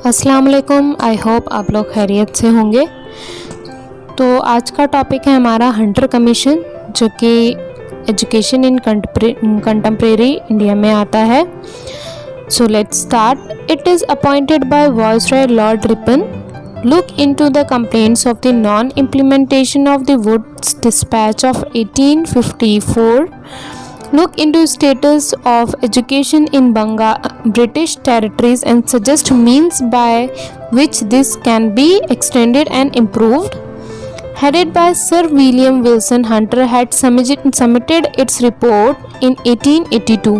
अस्सलाम वालेकुम। I hope आप लोग खैरियत से होंगे। तो आज का टॉपिक है हमारा हंटर कमीशन, जो कि एजुकेशन इन कंटेम्प्रेरी इंडिया में आता है। So let's start. It is appointed by viceroy Lord Ripon. Look into the complaints of the non-implementation of the Woods Dispatch of 1854. Look into status of education in British territories and suggest means by which this can be extended and improved. Headed by Sir William Wilson, Hunter had submitted its report in 1882.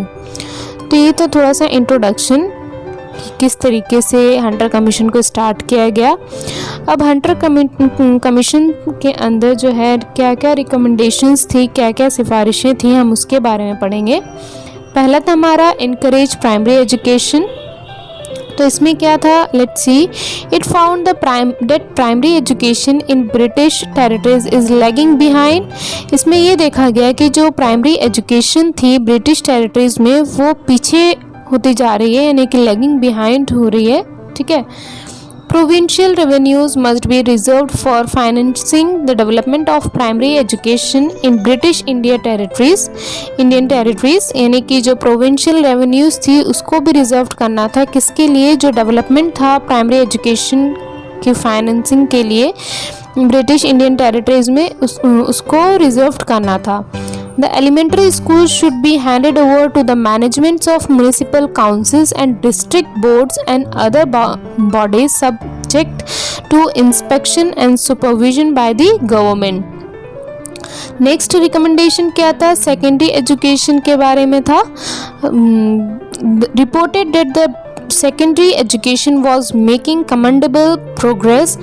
तो ये तो थोड़ा सा introduction किस तरीके से Hunter commission को start किया गया। अब हंटर कमीशन के अंदर जो है क्या क्या रिकमेंडेशंस थी, क्या क्या सिफारिशें थी, हम उसके बारे में पढ़ेंगे। पहला था हमारा इनकरेज प्राइमरी एजुकेशन। तो इसमें क्या था, let's see. It found that primary education in British territories is lagging behind. इसमें ये देखा गया कि जो प्राइमरी एजुकेशन थी ब्रिटिश टेरिटरीज में वो पीछे होती जा रही है, यानी कि लैगिंग बिहाइंड हो रही है। ठीक है। Provincial revenues must be reserved for financing the development of primary education in British Indian territories, यानी कि जो प्रोविंशियल रेवेन्यूज थी उसको भी रिजर्व करना था। किसके लिए? जो डेवलपमेंट था प्राइमरी एजुकेशन की फाइनेंसिंग के लिए ब्रिटिश इंडियन टेरिटरीज में उसको रिजर्व करना था। The elementary schools should be handed over to the managements of municipal councils and district boards and other bodies subject to inspection and supervision by the government. Next recommendation क्या था? Secondary education के बारे में था। Reported that the secondary education was making commendable progress,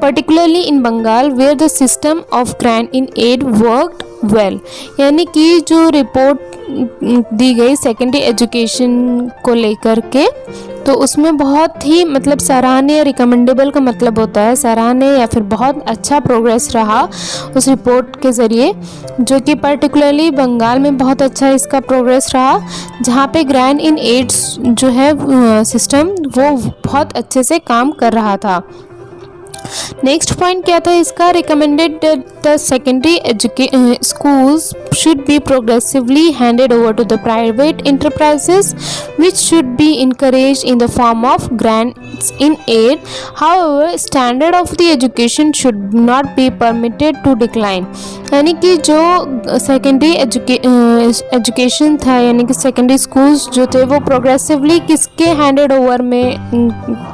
particularly in Bengal where the system of grant in aid worked well। यानी कि जो report दी गई सेकेंडरी एजुकेशन को लेकर के, तो उसमें बहुत ही मतलब सराहनीय, रिकमेंडेबल का मतलब होता है सराहनीय या फिर बहुत अच्छा प्रोग्रेस रहा उस रिपोर्ट के ज़रिए, जो कि पर्टिकुलरली बंगाल में बहुत अच्छा इसका प्रोग्रेस रहा, जहाँ पे ग्रांट इन एड्स जो है सिस्टम वो बहुत अच्छे से काम कर रहा था। नेक्स्ट पॉइंट क्या था इसका? Recommended the secondary schools should be progressively handed over to the private enterprises which should be encouraged in the form of grants in aid. However, standard of the education should not be permitted to decline। यानी कि जो secondary education था, यानी कि secondary schools जो थे वो progressively किसके हैंडेड ओवर में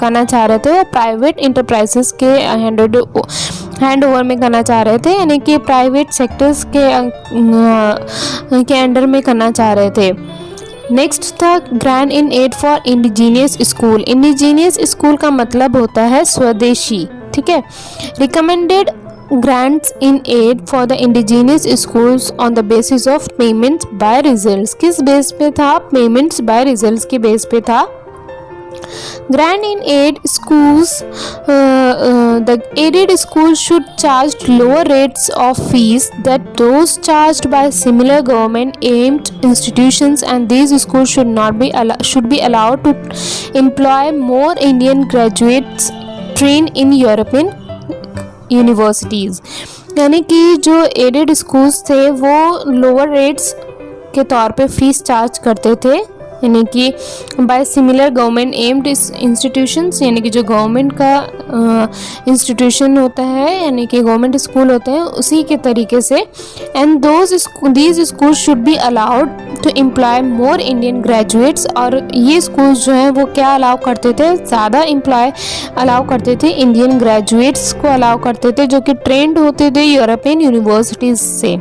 करना चाह रहे थे? वो प्राइवेट इंटरप्राइजेस के हैंड ओवर में करना चाह रहे थे, यानी कि प्राइवेट सेक्टर्स के अंडर में करना चाह रहे थे। नेक्स्ट था grant in aid for indigenous school. Indigenous school का मतलब होता है स्वदेशी। ठीक है। Recommended grants in aid for the indigenous schools on the basis of payments by results। किस बेस पे था? payments by results के बेस पे था। grant in aid schools, the aided schools should charge lower rates of fees than those charged by similar government aimed institutions, and these schools should be allowed to employ more Indian graduates trained in European universities. यानी कि जो added schools थे वो lower rates के तौर पे fees charge करते थे, यानी कि by similar government aided institutions, यानी कि जो गवर्नमेंट का इंस्टीट्यूशन होता है, यानी कि गवर्नमेंट स्कूल होते हैं उसी के तरीके से। And these school should be allowed to employ more Indian graduates. और ये स्कूल्स जो हैं वो क्या अलाउ करते थे? ज़्यादा एम्प्लॉय अलाउ करते थे, इंडियन ग्रेजुएट्स को अलाउ करते थे जो कि ट्रेंड होते थे यूरोपियन यूनिवर्सिटीज़ से।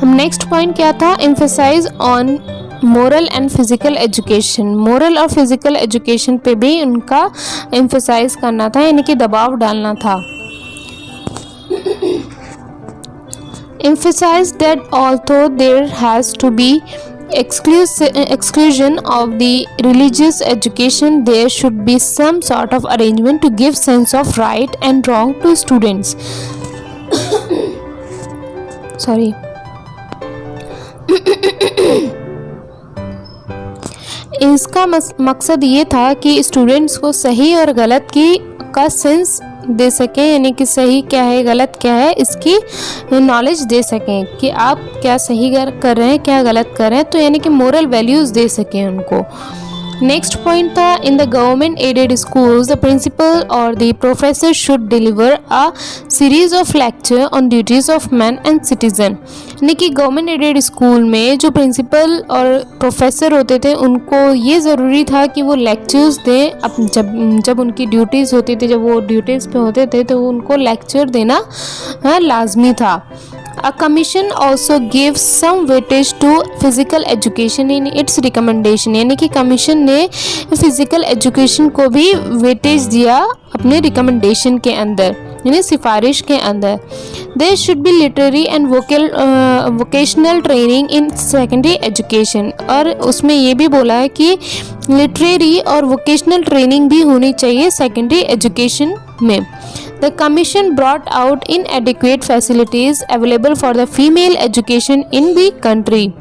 नेक्स्ट पॉइंट क्या था? Emphasise on moral and physical education. Moral और फिज़िकल एजुकेशन पे भी उनका एम्फेसाइज करना था, यानी कि दबाव डालना था। Emphasize that although there has to be exclusion of the religious education, there should be some sort of arrangement to give sense of right and wrong to students। sorry इसका मकसद ये था कि स्टूडेंट्स को सही और गलत का सेंस दे सकें, यानी कि सही क्या है गलत क्या है इसकी नॉलेज दे सकें कि आप क्या सही कर रहे हैं क्या गलत कर रहे हैं, तो यानी कि मोरल वैल्यूज़ दे सकें उनको। नेक्स्ट पॉइंट था in the government aided schools the principal और the professor should deliver a series of lecture on duties of man and citizen, यानी कि गवर्नमेंट एडेड स्कूल में जो प्रिंसिपल और प्रोफेसर होते थे उनको ये ज़रूरी था कि वो लेक्चर्स दें। अब जब उनकी ड्यूटीज़ होती थी, जब वो ड्यूटीज़ पे होते थे तो उनको लेक्चर देना लाजमी था। A commission also gives some weightage to physical education in its recommendation, यानी कि कमीशन ने फिज़िकल एजुकेशन को भी वेटेज दिया अपने रिकमेंडेशन के अंदर, यानी सिफारिश के अंदर। There should be literary and vocational training in secondary education, और उसमें ये भी बोला है कि लिटरेरी और वोकेशनल ट्रेनिंग भी होनी चाहिए सेकेंडरी एजुकेशन में। The Commission brought out inadequate facilities available for the female education in the country.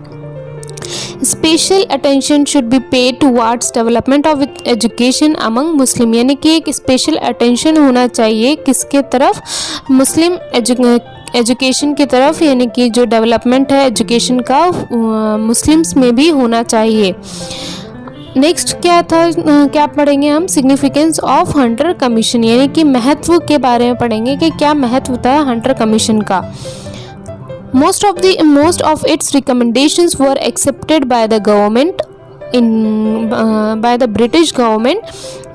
Special attention should be paid towards development of education among Muslim, यानी कि एक स्पेशल अटेंशन होना चाहिए किसके तरफ, मुस्लिम एजुकेशन की तरफ, यानी कि जो डेवलपमेंट है एजुकेशन का मुस्लिम्स में भी होना चाहिए। नेक्स्ट क्या पढ़ेंगे हम, सिग्निफिकेंस ऑफ हंटर कमीशन, यानी कि महत्व के बारे में पढ़ेंगे कि क्या महत्व होता है हंटर कमीशन का। Most of its recommendations were accepted by the government by the British government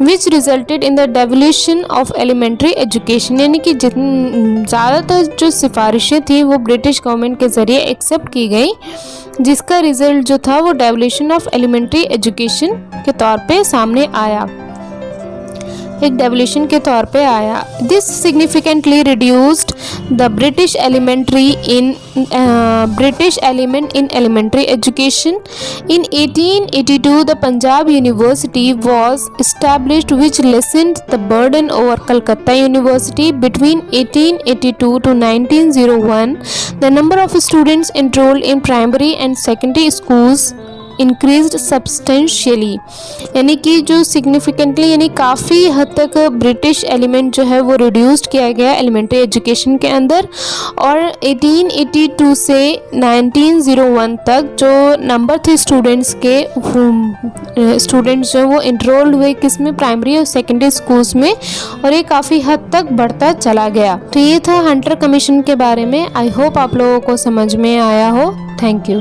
which resulted in the devolution of elementary education, यानी कि ज़्यादातर जो सिफारिशें थी वो ब्रिटिश गवर्नमेंट के ज़रिए एक्सेप्ट की गई, जिसका रिज़ल्ट जो था वो डेवोल्यूशन ऑफ एलिमेंट्री एजुकेशन के तौर पे सामने आया, एक डेवोल्यूशन के तौर पे आया। This significantly reduced the British element in elementary education. In 1882 the Punjab university was established which lessened the burden over Calcutta University. Between 1882 to 1901 the number of students enrolled in primary and secondary schools increased substantially, यानी कि जो significantly यानी काफ़ी हद तक British element जो है वो रिड्यूस्ड किया गया एलिमेंट्री एजुकेशन के अंदर। और 1882 से 1901 तक जो नंबर थे स्टूडेंट्स जो वो इंट्रोल्ड हुए किस में, प्राइमरी और सेकेंडरी स्कूल्स में, और ये काफ़ी हद तक बढ़ता चला गया। तो ये था हंटर कमीशन के बारे में। आई होप आप लोगों को समझ में आया हो। Thank you.